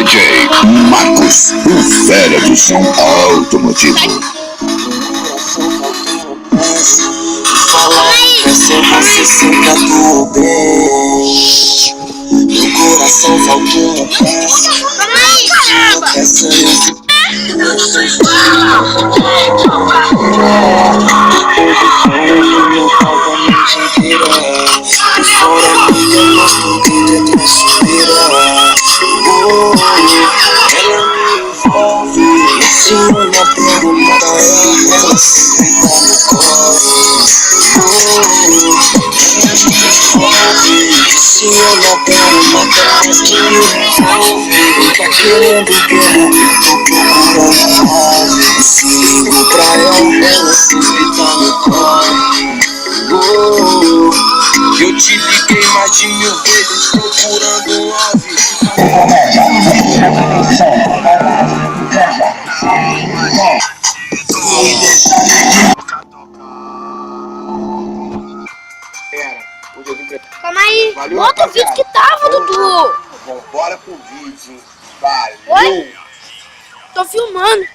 DJ Marcos, o fera do som automotivo. Falar que você sinta tudo bem. Meu coração faltou uma peça. Essa eu se olha pelo mundo, ela sempre tá no corre. Se olha pelo mundo, ela que me resolve. Tá querendo guerra, tô procurando paz. Se ligo pra ela sempre tá no corre. Eu te liguei mais de 1000 vezes procurando um ave. Calma aí, Valeu, bota o vídeo que tava, Dudu. Bora pro vídeo. Valeu. Oi? Tô filmando.